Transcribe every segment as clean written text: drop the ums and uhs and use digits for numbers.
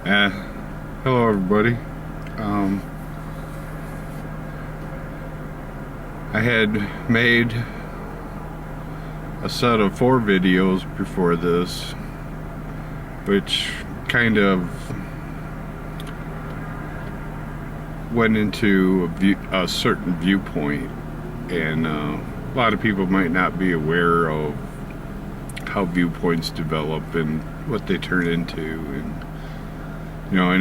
Uh, Hello everybody. Um, I had made a set of 4 videos before this, which kind of went into a certain viewpoint, and a lot of people might not be aware of how viewpoints develop and what they turn into, and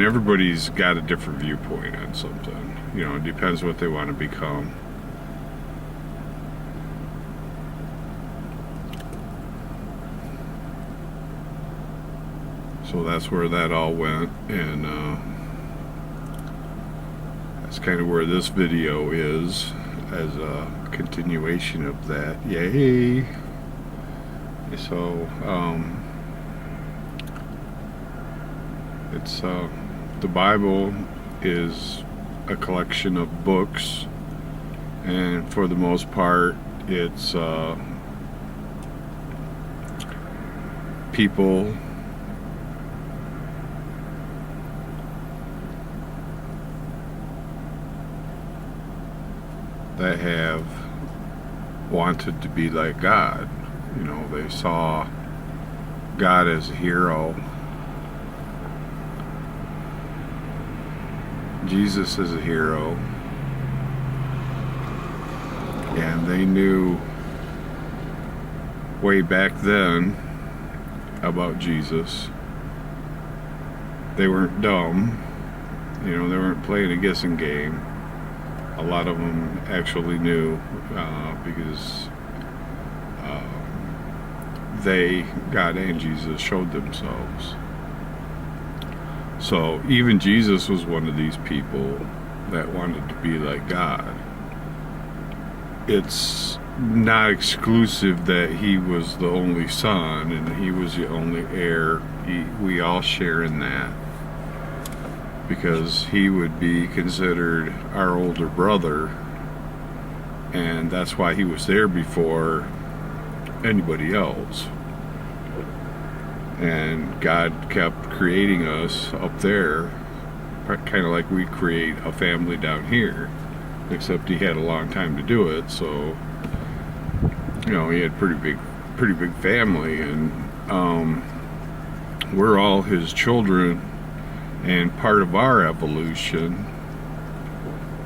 everybody's got a different viewpoint on something. It depends what they want to become. So that's where that all went, and that's kind of where this video is, as a continuation of that. Yay! So, it's the Bible is a collection of books, and for the most part, it's people that have wanted to be like God. They saw God as a hero, Jesus as a hero, and they knew way back then about Jesus. They weren't dumb, they weren't playing a guessing game. A lot of them actually knew, because God and Jesus showed themselves. So even Jesus was one of these people that wanted to be like God. It's not exclusive that he was the only son and he was the only heir. We all share in that, because he would be considered our older brother, and that's why he was there before anybody else. And God kept creating us up there, kind of like we create a family down here, except he had a long time to do it. So he had pretty big family, and we're all his children. And part of our evolution,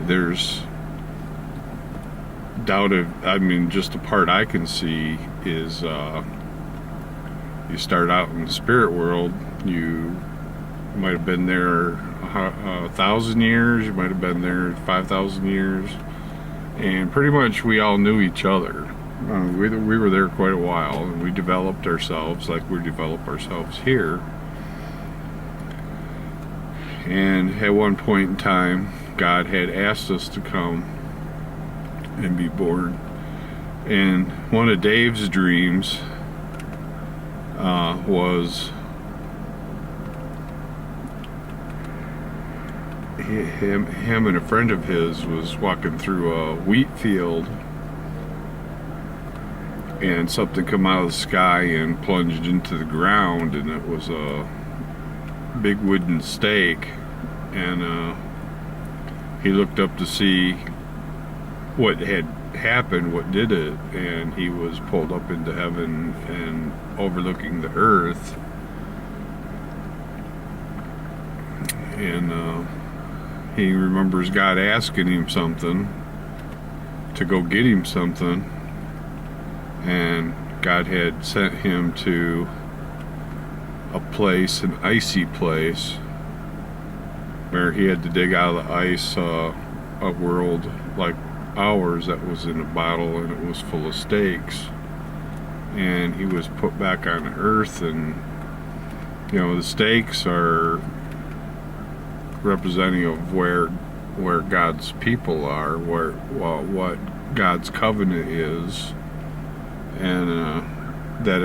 there's just the part I can see is, you start out in the spirit world, you might have been there 1,000 years, you might have been there 5,000 years, and pretty much we all knew each other. We were there quite a while, and we developed ourselves like we develop ourselves here. And at one point in time, God had asked us to come and be born. And one of Dave's dreams was him and a friend of his was walking through a wheat field, and something come out of the sky and plunged into the ground, and it was a big wooden stake, and he looked up to see what had happened, what did it, and he was pulled up into heaven and overlooking the earth. And he remembers God asking him something, to go get him something, and God had sent him to a place, an icy place, where he had to dig out of the ice a world like ours that was in a bottle, and it was full of stakes. And he was put back on earth, and the stakes are representing of where God's people are, what God's covenant is, and that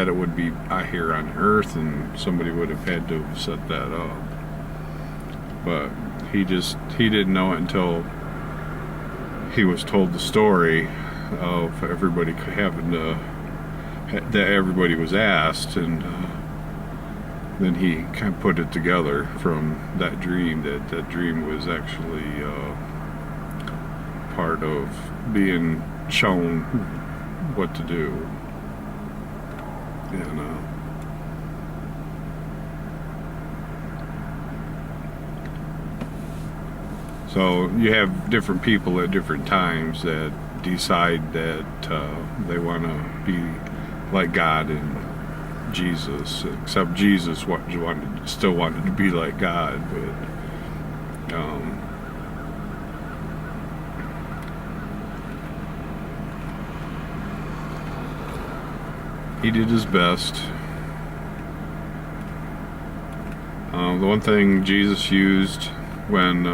it would be here on earth, and somebody would have had to have set that up. But he didn't know it until he was told the story of everybody having to, that everybody was asked, and then he kind of put it together from that dream, that dream was actually part of being shown what to do. And so you have different people at different times that decide that they want to be like God and Jesus, except Jesus still wanted to be like God, but he did his best. The one thing Jesus used when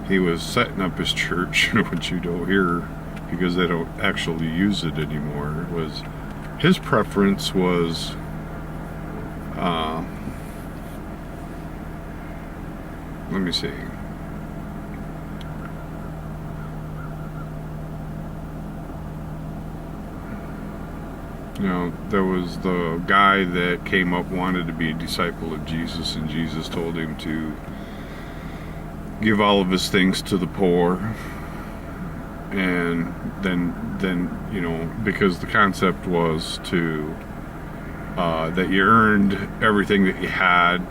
he was setting up his church, which you don't hear because they don't actually use it anymore, was his preference was let me see. You know, there was the guy that came up, wanted to be a disciple of Jesus, and Jesus told him to give all of his things to the poor. And then you know, because the concept was to that you earned everything that you had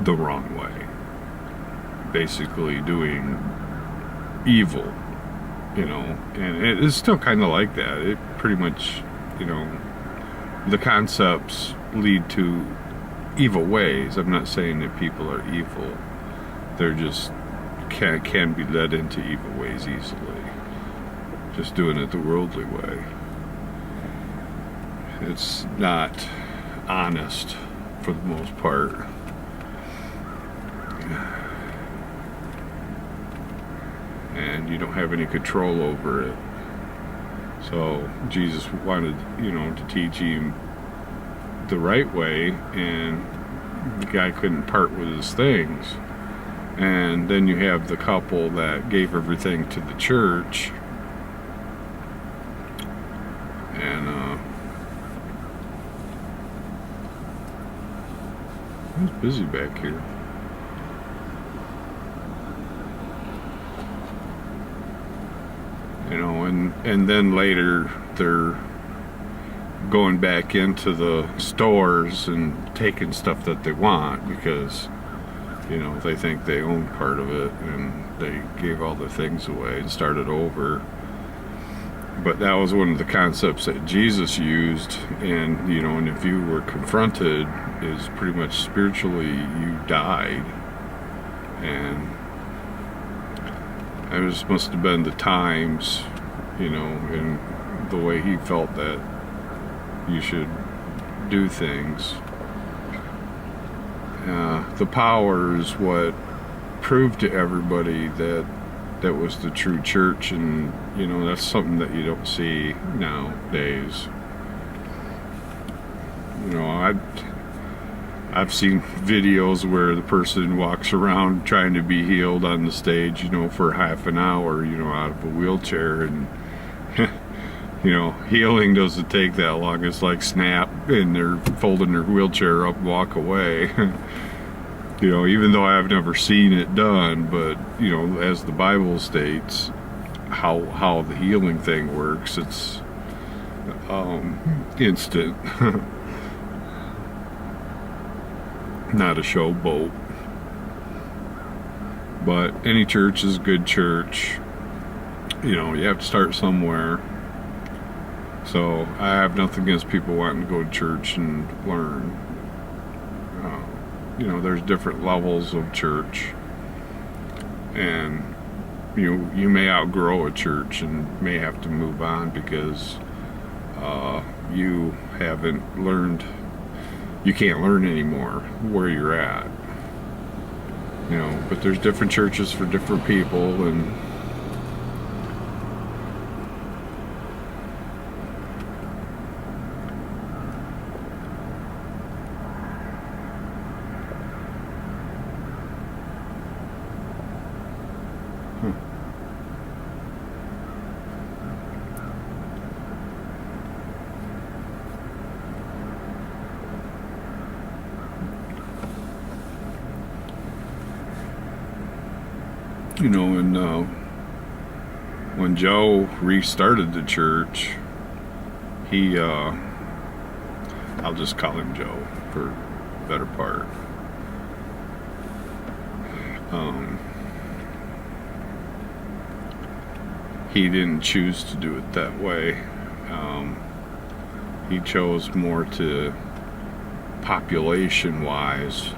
the wrong way, basically doing evil, you know. And it is still kind of like that. It pretty much, you know, the concepts lead to evil ways. I'm not saying that people are evil, they're just can be led into evil ways easily, just doing it the worldly way. It's not honest for the most part. And you don't have any control over it. So Jesus wanted, you know, to teach him the right way, and the guy couldn't part with his things. And then you have the couple that gave everything to the church, and it's busy back here. You know, and then later they're going back into the stores and taking stuff that they want because, you know, they think they own part of it, and they gave all their things away and started over. But that was one of the concepts that Jesus used, and, you know, and if you were confronted, is pretty much spiritually you died. And it just must have been the times, you know, and the way he felt that you should do things. The power is what proved to everybody that that was the true church, and, you know, that's something that you don't see nowadays. You know, I've seen videos where the person walks around trying to be healed on the stage, you know, for half an hour, you know, out of a wheelchair, and you know, healing doesn't take that long. It's like snap, and they're folding their wheelchair up and walk away. You know, even though I've never seen it done, but, you know, as the Bible states how the healing thing works, it's instant. Not a showboat. But any church is a good church. You know, you have to start somewhere. So I have nothing against people wanting to go to church and learn. You know, there's different levels of church, and you may outgrow a church and may have to move on because you haven't learned. You can't learn anymore where you're at. You know, but there's different churches for different people, and you know, and when Joe restarted the church, he, I'll just call him Joe for the better part. He didn't choose to do it that way. He chose more to, population-wise,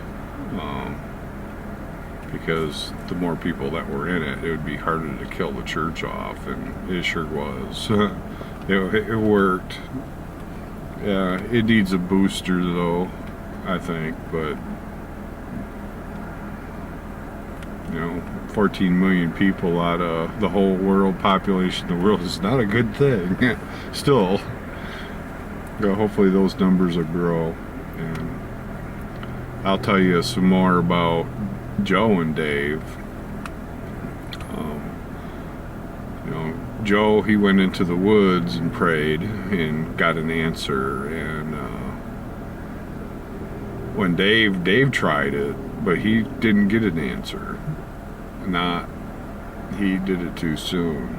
because the more people that were in it, it would be harder to kill the church off, and it sure was. It worked. Yeah, it needs a booster though, I think, but you know, 14 million people out of the whole world population of the world is not a good thing. Still, you know, hopefully those numbers will grow. And I'll tell you some more about Joe and Dave. You know, Joe, he went into the woods and prayed and got an answer. And when Dave tried it, but he didn't get an answer. He did it too soon,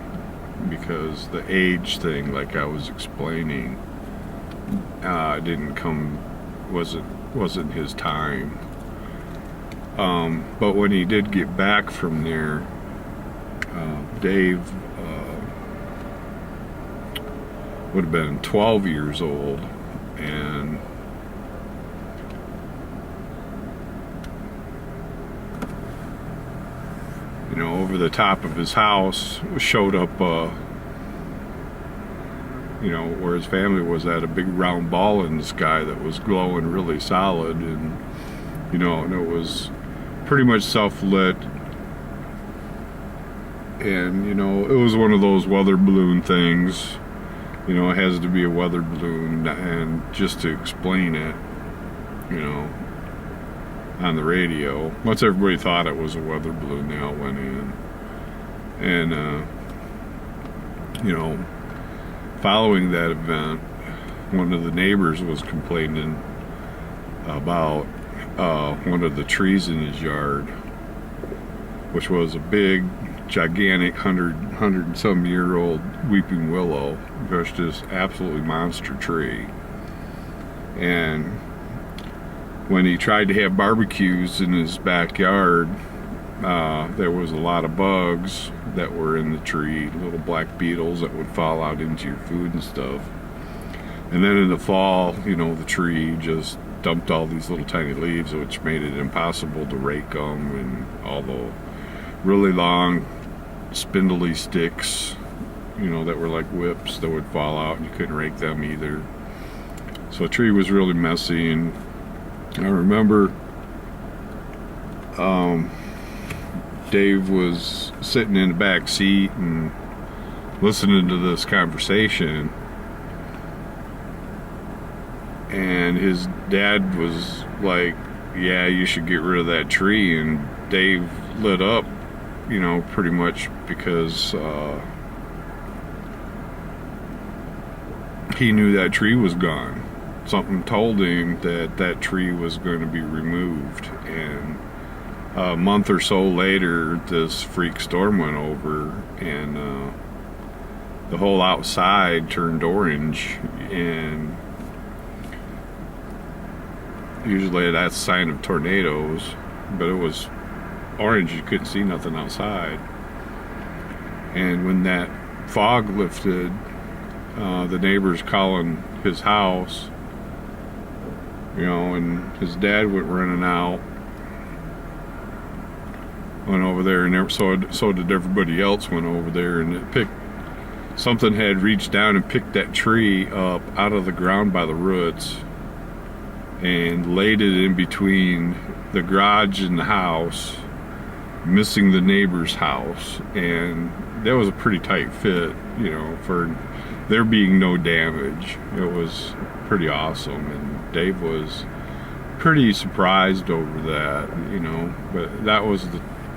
because the age thing, like I was explaining, wasn't his time. But when he did get back from there, Dave would have been 12 years old, and you know, over the top of his house showed up, you know, where his family was at, a big round ball in the sky that was glowing really solid, and you know, and it was pretty much self-lit, and you know, it was one of those weather balloon things. You know, it has to be a weather balloon, and just to explain it, you know, on the radio, once everybody thought it was a weather balloon, they all went in. And you know, following that event, one of the neighbors was complaining about one of the trees in his yard, which was a big, gigantic 100-some-year-old weeping willow. It was just absolutely monster tree. And when he tried to have barbecues in his backyard, there was a lot of bugs that were in the tree, little black beetles that would fall out into your food and stuff. And then in the fall, you know, the tree just dumped all these little tiny leaves, which made it impossible to rake them, and all the really long spindly sticks, you know, that were like whips that would fall out, and you couldn't rake them either. So the tree was really messy. And I remember Dave was sitting in the back seat and listening to this conversation, and his dad was like, yeah, you should get rid of that tree. And Dave lit up, you know, pretty much because he knew that tree was gone. Something told him that that tree was going to be removed. And a month or so later, this freak storm went over, and the whole outside turned orange, and usually that's a sign of tornadoes, but it was orange. You couldn't see nothing outside. And when that fog lifted, the neighbors calling his house, you know, and his dad went running out, went over there, and so did everybody else. Went over there, and something had reached down and picked that tree up out of the ground by the roots and laid it in between the garage and the house, missing the neighbor's house. And that was a pretty tight fit, you know, for there being no damage. It was pretty awesome, and Dave was pretty surprised over that, you know. But that was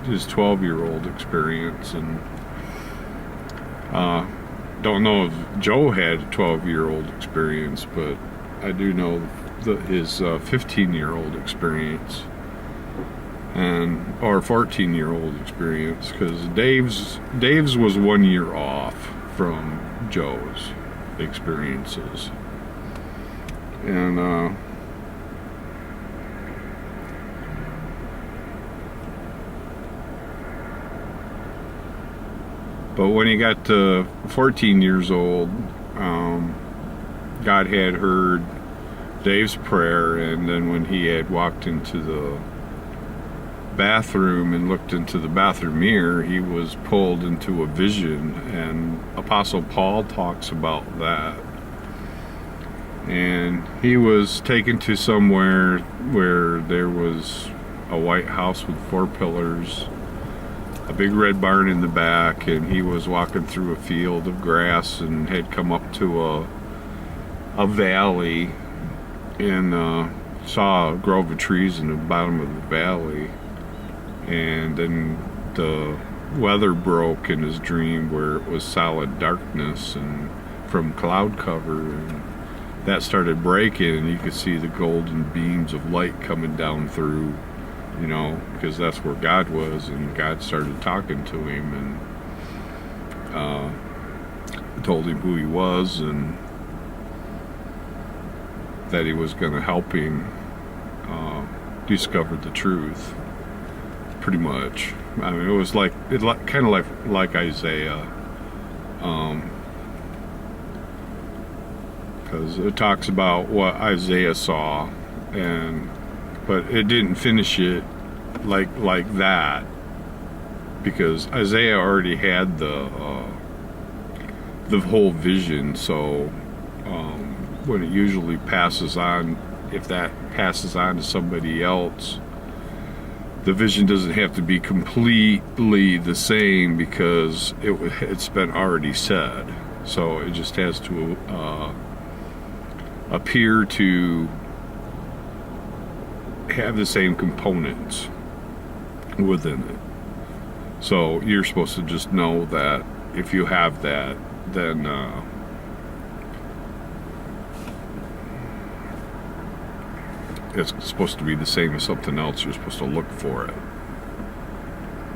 his 12-year-old experience. And don't know if Joe had a 12-year-old experience, but I do know his 15-year-old experience. and or 14-year-old experience, because Dave's was 1 year off from Joe's experiences. And but when he got to 14 years old, God had heard Dave's prayer, and then when he had walked into the bathroom and looked into the bathroom mirror, he was pulled into a vision, and Apostle Paul talks about that. And he was taken to somewhere where there was a white house with 4 pillars, a big red barn in the back, and he was walking through a field of grass and had come up to a valley, and saw a grove of trees in the bottom of the valley. And then the weather broke in his dream, where it was solid darkness and from cloud cover, and that started breaking, and you could see the golden beams of light coming down through, because that's where God was, and God started talking to him and told him who he was, and that he was going to help him discover the truth, pretty much. I mean, it was kind of like Isaiah, because it talks about what Isaiah saw, but it didn't finish it like that, because Isaiah already had the whole vision. So when it usually passes on, if that passes on to somebody else, the vision doesn't have to be completely the same, because it's been already said. So it just has to appear to have the same components within it. So you're supposed to just know that if you have that, then it's supposed to be the same as something else. You're supposed to look for it.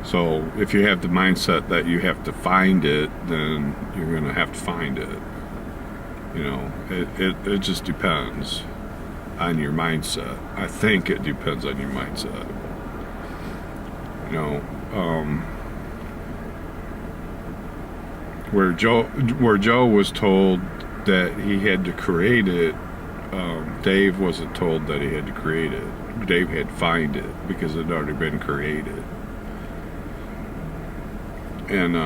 So if you have the mindset that you have to find it, then you're going to have to find it. It just depends on your mindset. I think it depends on your mindset. Where Joe was told that he had to create it, Dave wasn't told that he had to create it. Dave had to find it, because it had already been created. And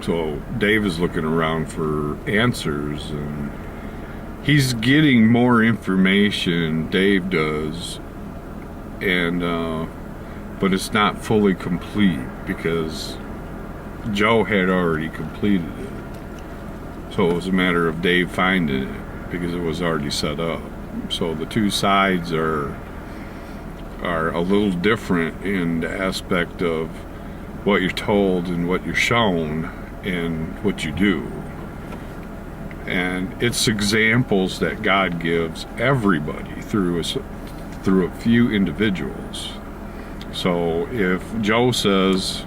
so Dave is looking around for answers, and he's getting more information, Dave does, and but it's not fully complete, because Joe had already completed it. So it was a matter of Dave finding it, because it was already set up. So the two sides are a little different in the aspect of what you're told and what you're shown and what you do. And it's examples that God gives everybody through a few individuals. So if Joe says,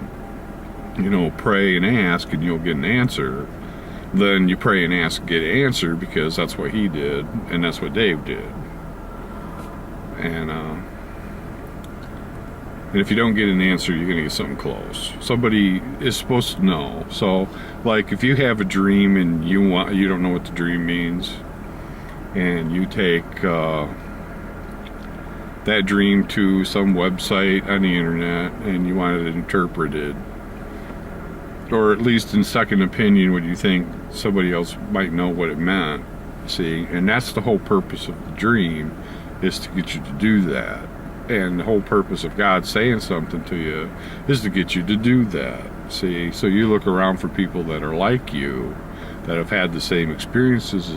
pray and ask and you'll get an answer, then you pray and ask and get an answer, because that's what he did, and that's what Dave did. And if you don't get an answer, you're going to get something close. Somebody is supposed to know. So, like, if you have a dream and you don't know what the dream means, and you take that dream to some website on the internet and you want it interpreted, or at least in second opinion, what you think somebody else might know what it meant, see, and that's the whole purpose of the dream, is to get you to do that. And the whole purpose of God saying something to you is to get you to do that, see. So you look around for people that are like you, that have had the same experiences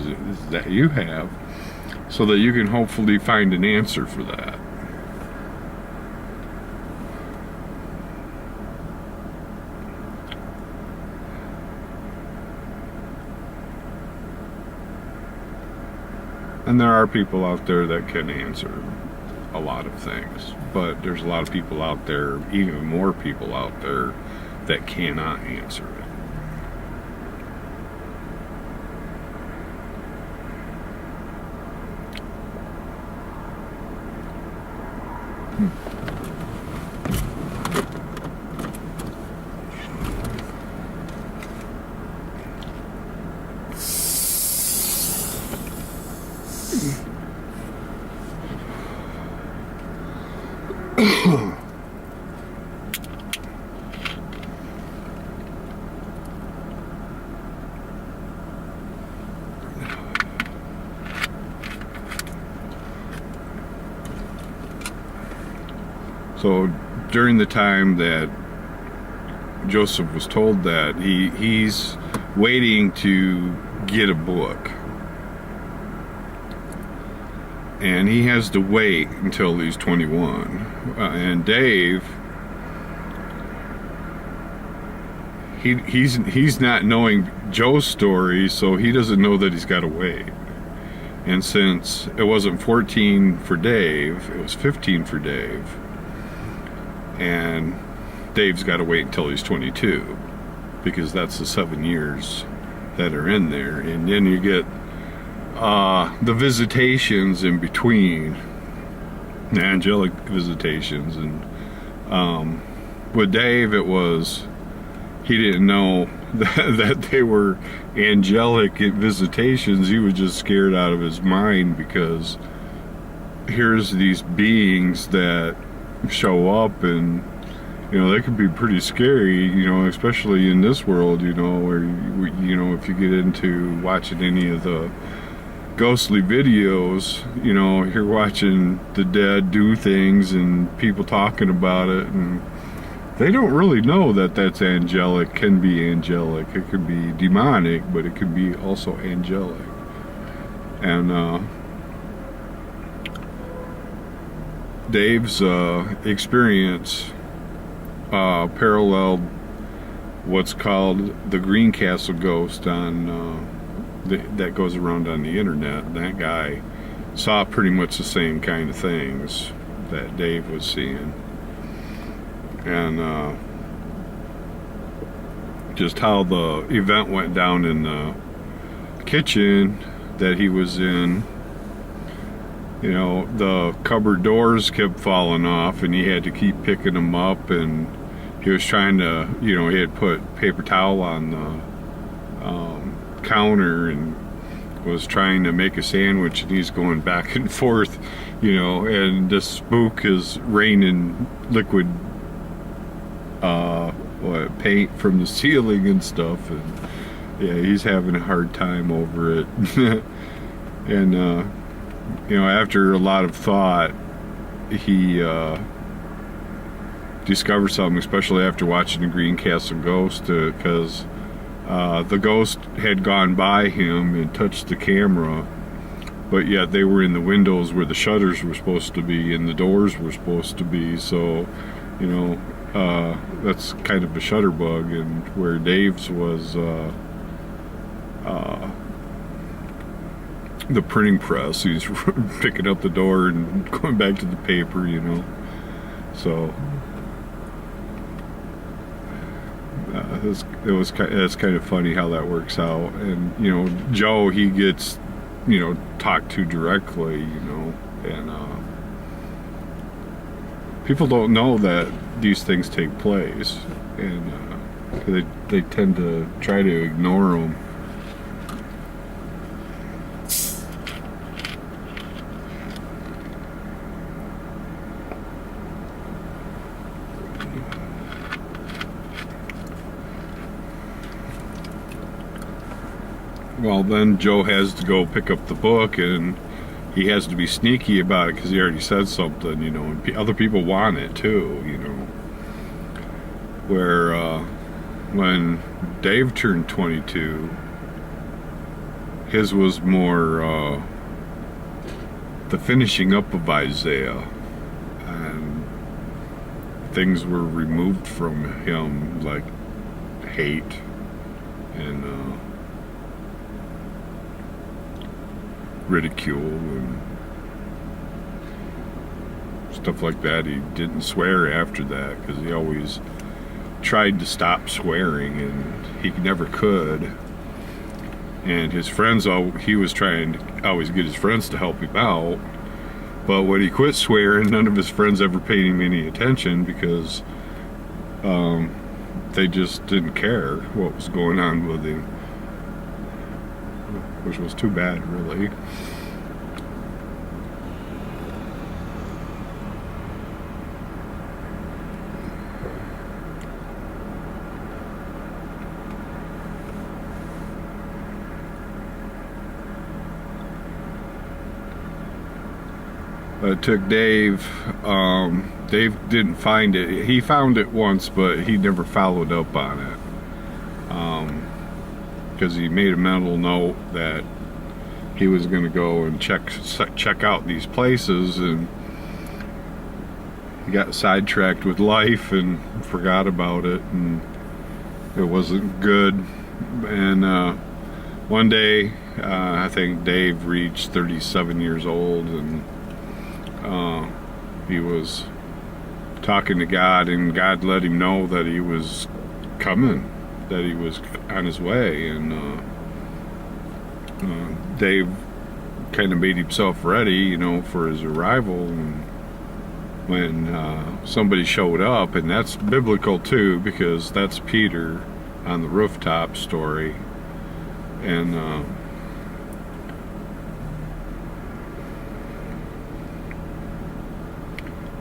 that you have, so that you can hopefully find an answer for that. And there are people out there that can answer a lot of things. But there's a lot of people out there, even more people out there, that cannot answer it. So during the time that Joseph was told that, he's waiting to get a book. And he has to wait until he's 21. And Dave, he's not knowing Joe's story, so he doesn't know that he's got to wait. And since it wasn't 14 for Dave, it was 15 for Dave. And Dave's got to wait until he's 22, because that's the 7 years that are in there. And then you get the visitations in between, the angelic visitations. And with Dave, it was, he didn't know that they were angelic visitations. He was just scared out of his mind, because here's these beings that show up, and they can be pretty scary, especially in this world, where if you get into watching any of the ghostly videos, you're watching the dead do things and people talking about it, and they don't really know that that's angelic. Can be angelic, it could be demonic, but it could be also angelic. And Dave's experience paralleled what's called the Greencastle ghost on that goes around on the internet. That guy saw pretty much the same kind of things that Dave was seeing, and just how the event went down in the kitchen that he was in. The cupboard doors kept falling off, and he had to keep picking them up, and he was trying to, he had put paper towel on the counter and was trying to make a sandwich, and he's going back and forth, and this spook is raining liquid paint from the ceiling and stuff, and yeah, he's having a hard time over it. And after a lot of thought, he discovered something, especially after watching the Greencastle ghost, because the ghost had gone by him and touched the camera, but yet they were in the windows where the shutters were supposed to be and the doors were supposed to be. So, that's kind of a shutter bug, and where Dave's was the printing press. He's picking up the door and going back to the paper, So it's kind of funny how that works out. And Joe, he gets talked to directly, and people don't know that these things take place, and they tend to try to ignore them. Well, then Joe has to go pick up the book, and he has to be sneaky about it because he already said something, and other people want it too, Where when Dave turned 22, his was more the finishing up of Isaiah, and things were removed from him, like hate and ridicule, stuff like that. He didn't swear after that because he always tried to stop swearing and he never could. And his friends, he was trying to always get his friends to help him out. But when he quit swearing, none of his friends ever paid him any attention because they just didn't care what was going on with him, which was too bad, really. It took Dave. Dave didn't find it. He found it once, but he never followed up on it because he made a mental note that he was going to go and check out these places, and he got sidetracked with life and forgot about it, and it wasn't good. And one day, I think Dave reached 37 years old, and he was talking to God, and God let him know that he was coming, that he was on his way. And Dave kind of made himself ready, you know, for his arrival. And when somebody showed up, and that's biblical too, because that's Peter on the rooftop story. And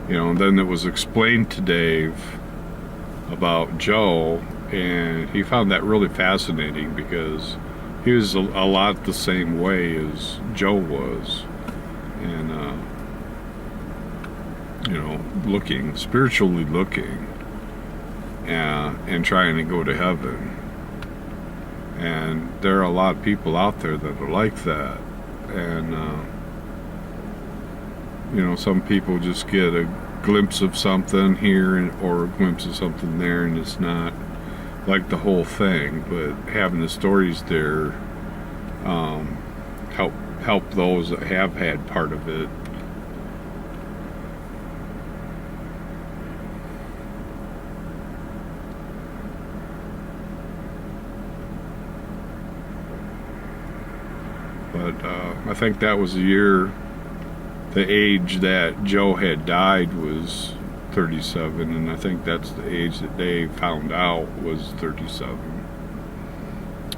you know, and then it was explained to Dave about Joe, and he found that really fascinating because he was a lot the same way as Joe was, and you know, spiritually looking, and trying to go to heaven. And there are a lot of people out there that are like that, and you know, some people just get a glimpse of something here or a glimpse of something there, and it's not like the whole thing. But having the stories there help those that have had part of it. But I think that was the age that Joe had died was 37, and I think that's the age that Dave found out was 37.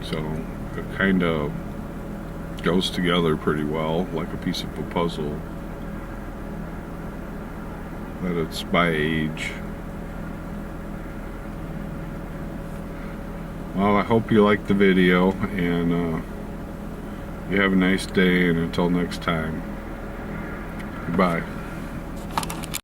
So it kind of goes together pretty well, like a piece of a puzzle, that it's by age. Well, I hope you liked the video, and you have a nice day, and until next time, goodbye.